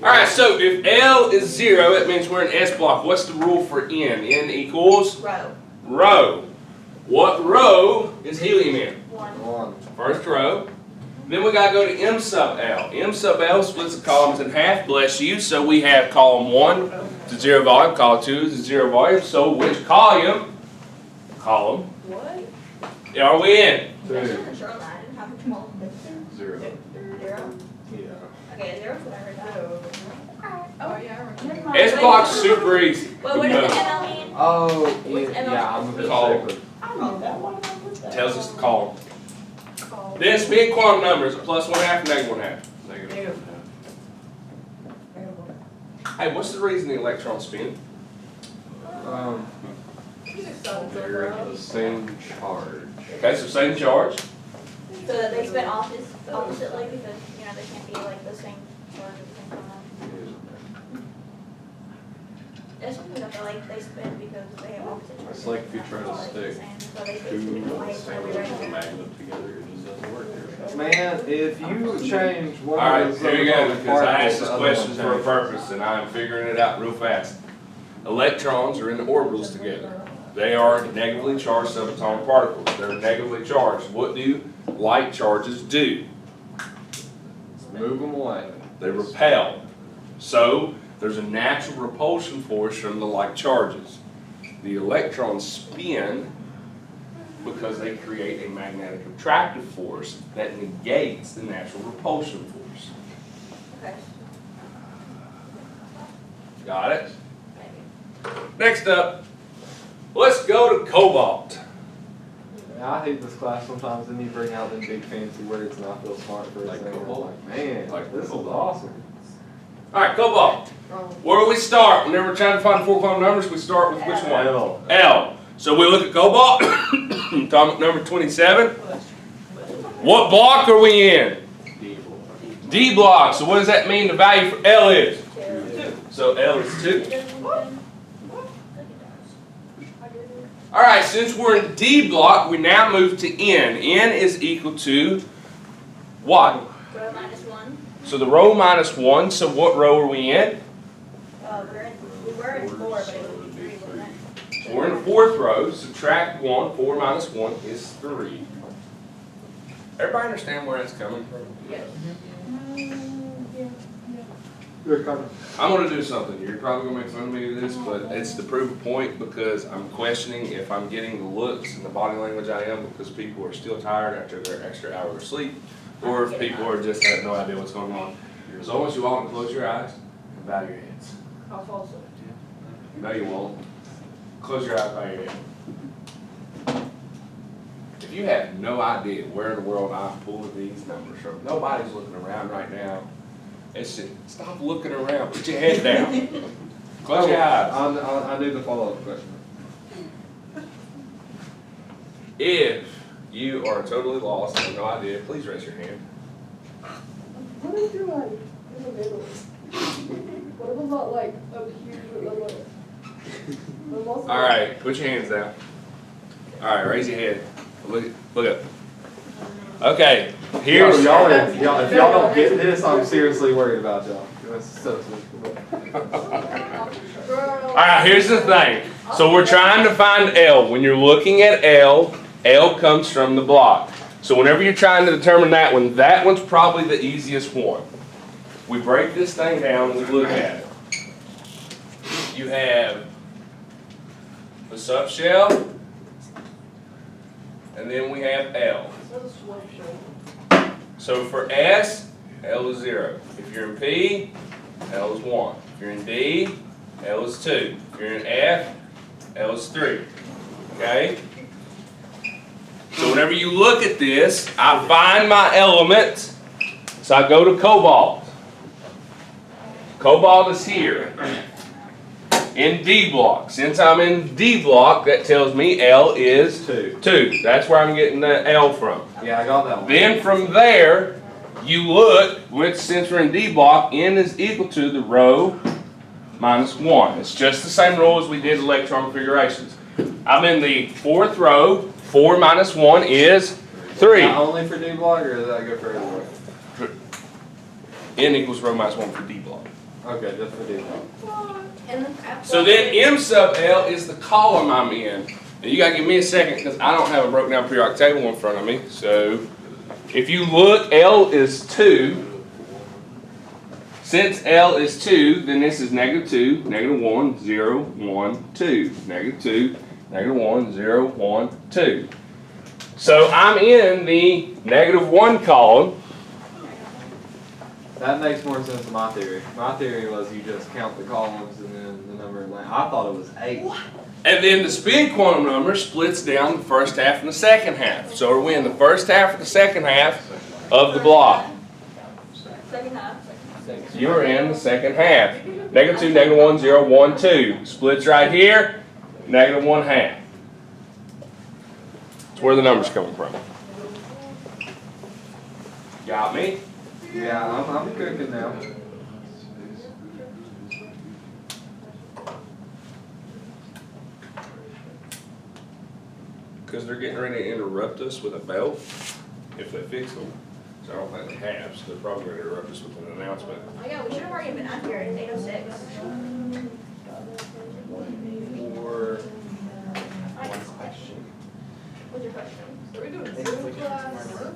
Alright, so if L is 0, that means we're in S block. What's the rule for N? N equals Row. row. What row is helium in? One. First row. Then we gotta go to M sub L. M sub L splits the columns in half, bless you. So we have column 1 to 0 volume, column 2 to 0 volume. So which column are we in? Especially on the shoreline, how much more? Zero. Zero? Yeah. Okay, zero's what I heard. Oh, yeah, I remember. S block's super easy. Well, what does the ML mean? Oh, What's yeah, ML? I'm a bit Call. stupid. Tells us the column. Then spin quantum numbers, +1/2, -1/2. Negative. Hey, what's the reason the electrons spin? They're the same charge. Okay, so same charge. So that they spin oppositely because, you know, they can't be like the same charge at the same time. It's because I feel like they spin because they have opposite charges. It's like if you try to stick So they two spin of away the from same every electrical direction. magnet together, it just doesn't work there. Man, if you change one Alright, of those here you go, little because I asked particles, this the other question one for a changes. purpose, and I'm figuring it out real fast. Electrons are in the orbitals together. They are negatively charged subatomic particles. They're negatively charged. What do like charges do? Move them away. They repel. So, there's a natural repulsion force from the like charges. The electrons spin because they create a magnetic attractive force that negates the natural repulsion force. Okay. Got it? Next up, let's go to cobalt. Man, I hate this class sometimes, and you bring out them big fancy words, and I feel smart for a Like second. I'm cobalt? like, man, Like this is cobalt. awesome. Alright, cobalt. Where do we start? Whenever we're trying to find 4 quantum numbers, we start with which one? L. L. So we look at cobalt, atomic number 27. What block are we in? D block. So what does that mean the value for L is? So L is 2. Alright, since we're in D block, we now move to N. N is equal to what? Row -1. So the row minus 1, so what row are we in? We were in 4, but it would be 3, wouldn't it? So we're in the 4th row, subtract 1, 4 minus 1 is 3. Everybody understand where that's coming from? Yes. Good comment. I'm going to do something. You're probably going to make fun of me with this, but it's to prove a point because I'm questioning if I'm getting the looks and the body language I am because people are still tired after their extra hour of sleep, or if people are just have no idea what's going on. As long as you all can close your eyes and bow your heads. I'll fall asleep. No, you won't. Close your eyes, bow your head. If you have no idea where in the world I'm pulling these numbers from, nobody's looking around right now. It's just, stop looking around. Put your head down. Close your eyes. I knew the follow-up question. If you are totally lost and have no idea, please raise your hand. What if you're like in the middle? What if I'm not like up here, but like I'm also All right, put your hands down. All right, raise your head. Look up. Okay, here's. Y'all, if y'all don't get this, I'm seriously worried about y'all. That's so All right, here's the thing. So we're trying to find L. When you're looking at L, L comes from the block. So whenever you're trying to determine that one's probably the easiest one. we break this thing down and we look at it. You have the subshell, and then we have L. So for S, L is 0. If you're in P, L is 1. If you're in D, L is 2. If you're in F, L is 3. Okay? So whenever you look at this, I find my elements. So I go to cobalt. Cobalt is here. In D block. Since I'm in D block, that tells me L is 2. That's where I'm getting the L from. Yeah, I got that one. Then from there, you look, since we're in D block, N is equal to the rho minus 1. It's just the same rule as we did electron configurations. I'm in the 4th row. 4 minus 1 is 3. Not only for D block, or does that go for everywhere? N equals rho minus 1 for D block. Okay, just for D block. So then M sub L is the column I'm in. And you gotta give me a second because I don't have a broken down periodic table in front of me. So if you look, L is 2. Since L is 2, then this is -2, -1, 0, 1, 2. -2, -1, 0, 1, 2. So I'm in the -1 column. That makes more sense to my theory. My theory was you just count the columns and then the number in line. I thought it was 8. And then the spin quantum number splits down the first half and the second half. So are we in the first half or the second half of the block? Second half. You're in the second half. -2, -1, 0, 1, 2. Splits right here, -1/2. That's where the number's coming from. Got me? Yeah, I'm cooking now. Because they're getting ready to interrupt us with a bell, if they fix them. So I don't think they have, so they're probably going to interrupt us with an announcement. Oh yeah, we should have already been out here at 8:06. Or one question. What's your question? Are we doing Zoom class or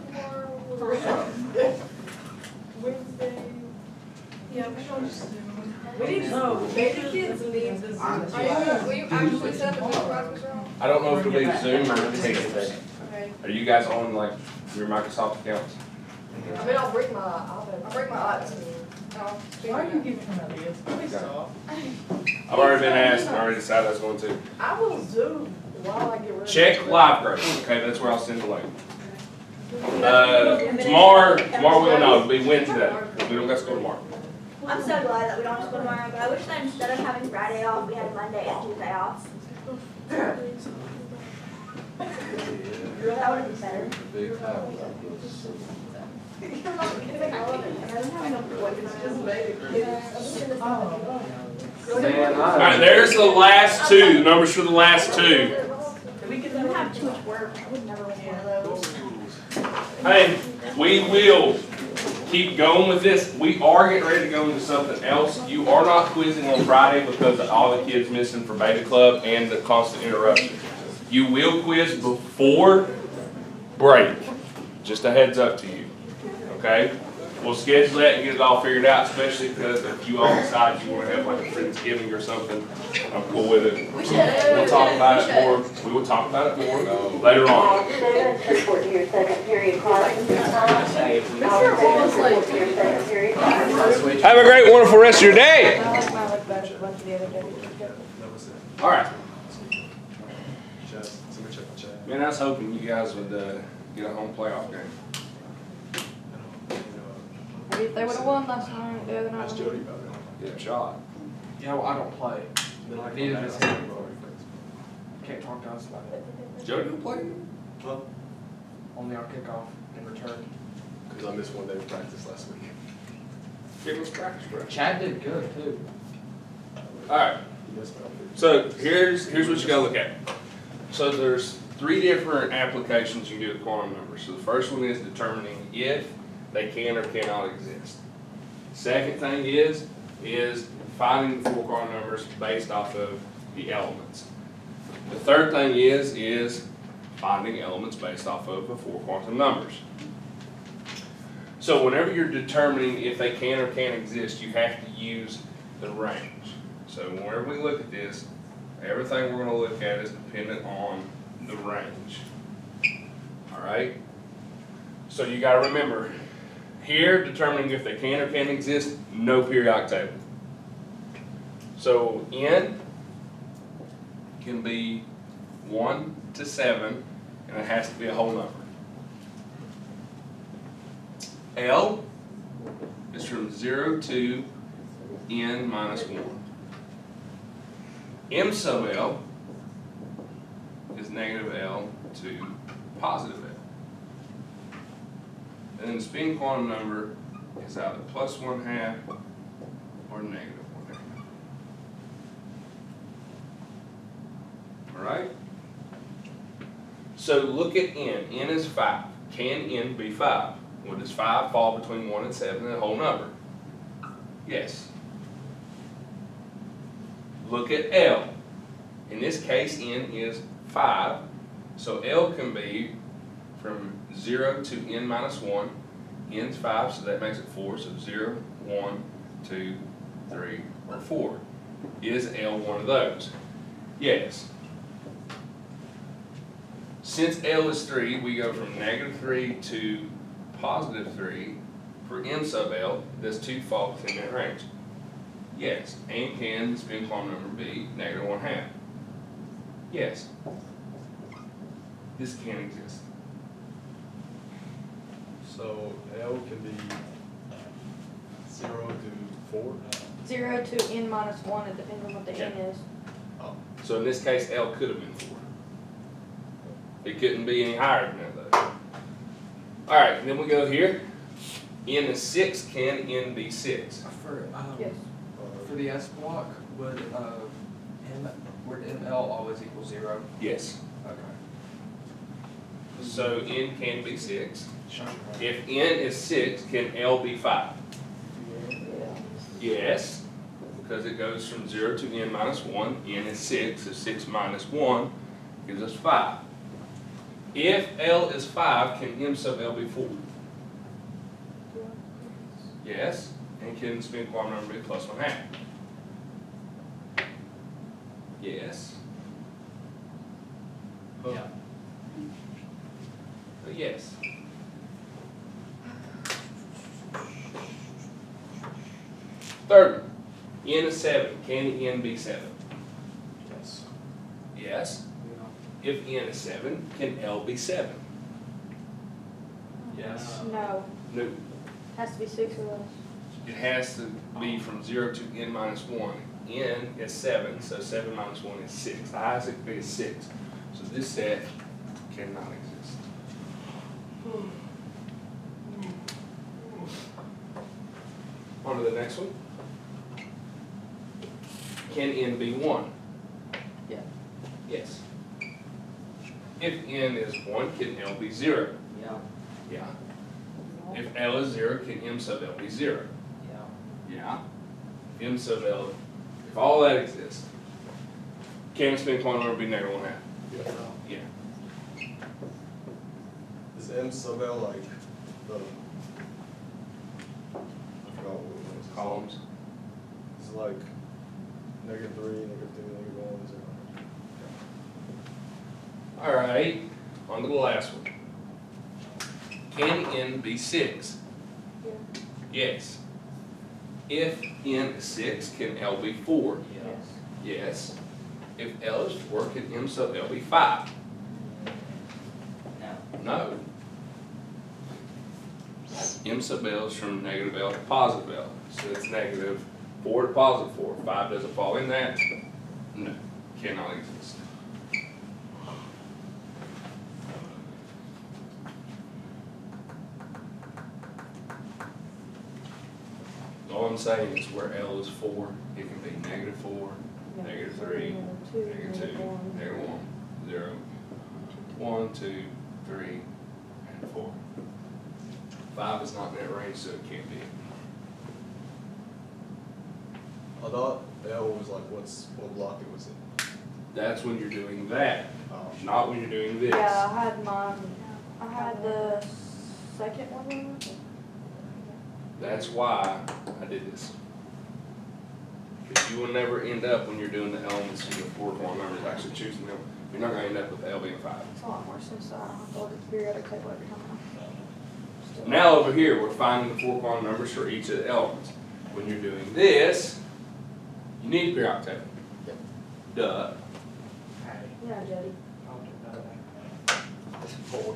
Wednesday? Yeah, we should just Zoom. We need to know. Baby kids need this. Will you actually set up a Google Classroom? I don't know if it'll be Zoom or Teams. Okay. Are you guys on like your Microsoft accounts? I mean, I'll break my iPad. I'll break my iPad. Why are you giving him ideas? Please stop. I've already been asked and I already decided I was going to. I will Zoom while I get ready. Check LiveGrade. Okay, that's where I'll send the link. Tomorrow we'll know. It'll be Wednesday. We don't got to go tomorrow. I'm so glad that we don't have to go tomorrow, but I wish that instead of having Friday off, we had Monday and Tuesday off. That would have been better. Big time. Alright, there's the last two. The numbers for the last two. We don't have too much work. I would never want one of those. Hey, we will keep going with this. We are getting ready to go into something else. You are not quizzing on Friday because of all the kids missing for Beta Club and the constant interruption. You will quiz before break. Just a heads up to you. Okay? We'll schedule that and get it all figured out, especially because if you all decide you want to have like a Friendsgiving or something, I'm cool with it. We should. We'll talk about it more. We will talk about it more later on. Report to your second period class. Have a great, wonderful rest of your day. All right. Man, I was hoping you guys would get a home playoff game. Maybe if they would have won last night, the other night. Get a shot. Yeah, well, I don't play. Neither does he. Can't talk to us about it. Joe didn't play? Well, only our kickoff in return. Because I missed one day of practice last week. Give us practice, bro. Chad did good too. All right. So here's what you gotta look at. So there's 3 different applications you can do with quantum numbers. So the first one is determining if they can or cannot exist. Second thing is finding the 4 quantum numbers based off of the elements. The third thing is finding elements based off of the 4 quantum numbers. So whenever you're determining if they can or can't exist, you have to use the range. So whenever we look at this, everything we're gonna look at is dependent on the range. Alright? So you gotta remember, here determining if they can or can't exist, no periodic table. So N can be 1 to 7, and it has to be a whole number. L is from 0 to N minus 1. M sub L is negative L to positive L. And then the spin quantum number is either plus 1/2 or negative 1/2. Alright? So look at N. N is 5. Can N be 5? Well, does 5 fall between 1 and 7 and a whole number? Yes. Look at L. In this case, N is 5. So L can be from 0 to N minus 1. N's 5, so that makes it 4. So 0, 1, 2, 3, or 4. Is L one of those? Yes. Since L is 3, we go from negative 3 to positive 3. For N sub L, does 2 fall within that range? Yes. And can the spin quantum number be negative 1/2? Yes. This can exist. So L can be 0 to 4? 0 to N minus 1, it depends on what the N is. So in this case, L could have been 4. It couldn't be any higher than that though. Alright, then we go here. N is 6, can N be 6? Yes. For the S block, would ML always equal 0? Yes. Okay. So N can be 6. If N is 6, can L be 5? Yes, because it goes from 0 to N minus 1. N is 6, so 6 minus 1 gives us 5. If L is 5, can M sub L be 4? Yes, and can the spin quantum number be plus 1/2? Yes. Yeah. Yes. Third, N is 7. Can N be 7? Yes. Yes. If N is 7, can L be 7? Yes. No, No. has to be 6 or less. It has to be from 0 to N minus 1. N is 7, so 7 minus 1 is 6. The highest it can be is 6. So this set cannot exist. On to the next one. Can N be 1? Yeah. Yes. If N is 1, can L be 0? Yeah. Yeah. If L is 0, can M sub L be 0? Yeah. Yeah. If M sub L, if all that exists, can the spin quantum number be negative 1/2? Yeah. Yeah. Is M sub L like the, I forgot what it was. Columns. Is it like -3, -2, -1, 0? All right, on to the last one. Can N be 6? Yeah. Yes. If N is 6, can L be 4? Yes. Yes. If L is 4, can M sub L be 5? No. No. M sub L is from negative L to positive L, so it's negative 4 to positive 4. 5 doesn't fall in that? No, cannot exist. All I'm saying is where L is 4, it can be negative 4, negative 3, negative 2, negative 1, 0, 1, 2, 3, and 4. 5 is not in that range, so it can't be. I thought L was like what block it was in. That's when you're doing that, Oh. not when you're doing this. Yeah, I had mine, I had the second one. That's why I did this. Because you will never end up when you're doing the elements and the four quantum numbers, actually choosing them, you're not gonna end up with L being 5. It's a lot more sense, I don't have to look at the periodic table every time. Now over here, we're finding the four quantum numbers for each of the elements. When you're doing this, you need a periodic table. Duh. Yeah, Jody.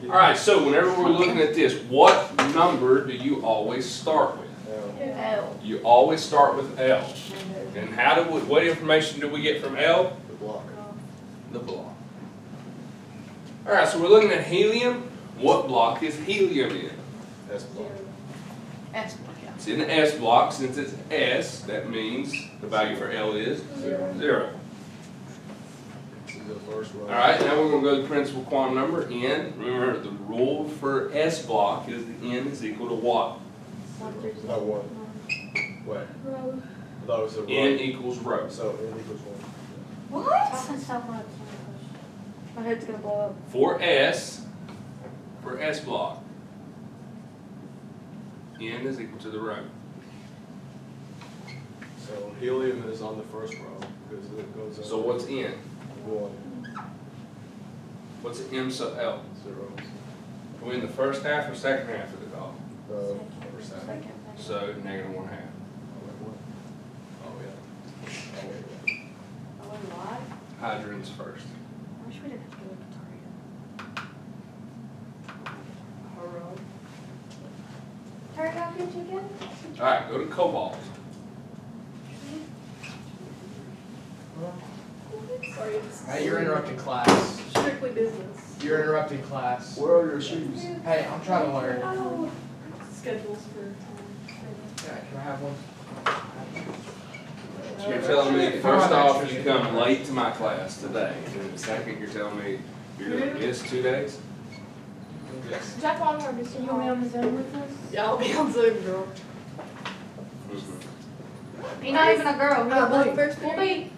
Alright, so whenever we're looking at this, what number do you always start with? L. You always start with L. And how do we, what information do we get from L? The block. The block. Alright, so we're looking at helium. What block is helium in? S block. S block, yeah. It's in the S block. Since it's S, that means the value for L is 0. This is the first row. Alright, now we're going to go to the principal quantum number, N. Remember, the rule for S block is the N is equal to what? No, one. Wait. No, so N equals rho. So N equals 1. What? So much. My head's gonna blow up. For S block, N is equal to the rho. So helium is on the first row because it goes up. So what's N? 1, What's M sub L? 0. Are we in the first half or second half of the column? First half. So negative 1/2. Oh, yeah. Oh, yeah. Hydrogen's first. I wish we didn't have to look at Turn it off your chicken. Alright, go to cobalt. Hey, you're interrupting class. Strictly business. You're interrupting class. Where are your shoes? Hey, I'm trying to learn. Oh. Schedules for. Yeah, can I have one? You're telling me, first off, you come late to my class today, and the second, you're telling me you're gonna miss 2 days? Yes. Jack on her, Mr. You want me on the Zoom with us? Yeah, I'll be on Zoom, girl. You're not even a girl. No, We'll be. both first We'll be.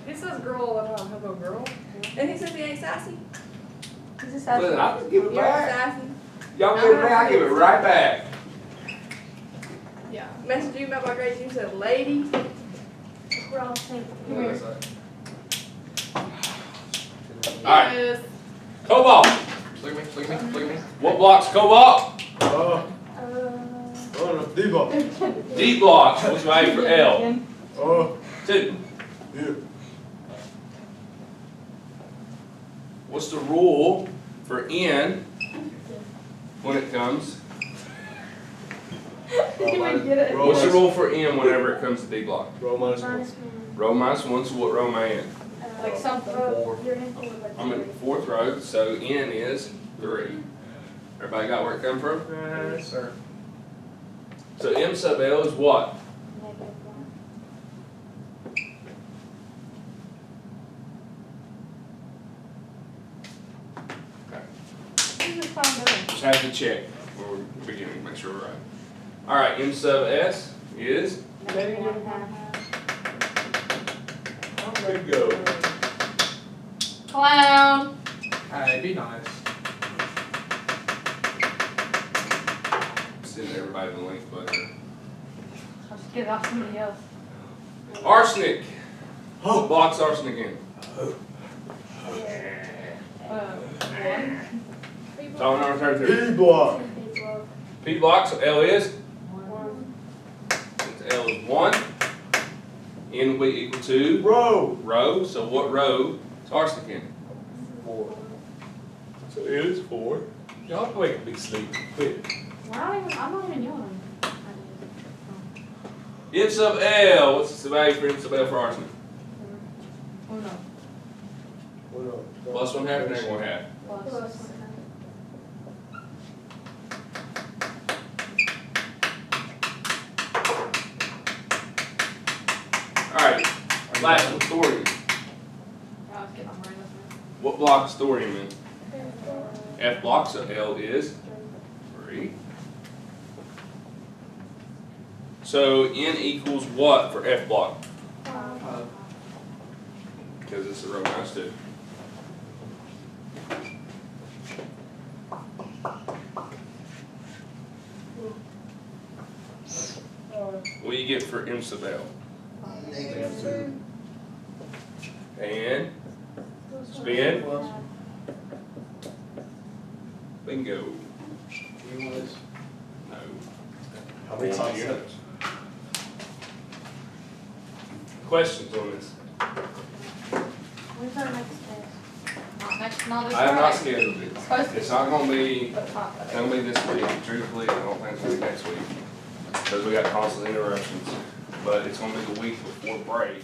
It says girl all the time. Hello, girl. And he says he ain't sassy. Is this Listen, I'll give it You're back. sassy. Y'all give it back, I'll give it right back. Yeah. Messaged you about my grades, you said lady. We're all the same. What did I say? Alright, Yes. cobalt. Look at me, look at me, look at me. What block's cobalt? Oh, no, D block. D block. What's the value for L? Oh, 2. yeah. What's the rule for N when it comes? What's the rule for N whenever it comes to D block? Row minus 1. Row minus 1, so what row am I in? Like something. I'm in the 4th row, so N is 3. Everybody got where it come from? Yes, sir. So M sub L is what? Just have to check where we're beginning, make sure we're right. Alright, M sub S is? There you go. Clown. Hey, be nice. Send everybody the link, but. I'll just get it off somebody else. Arsenic. What block's arsenic in? One. Solid number 33. D block. P block, so L is? One. Since L is 1. N will be equal to? Row. Row, so what row is arsenic in? 4. So N is 4. Y'all wake up, be sleepy, quick. I'm not even young. M sub L, what's the value for M sub L for arsenic? Oh no. What up? Plus 1/2 or negative 1/2? Plus. Alright, last one, thorium. I was getting my brain with me. What block is thorium in? F block, so L is 3. So N equals what for F block? Because it's a row minus 2. you get for Isabel? And spin. Bingo. No. How many times? Units. Questions on this? When's our next test? Not this I have not Friday. scheduled it. Supposed to be. It's not gonna be, But it's not. it's gonna be this week, truthfully, I don't think it's gonna be next week. Because we got constant interruptions, but it's gonna be the week before break.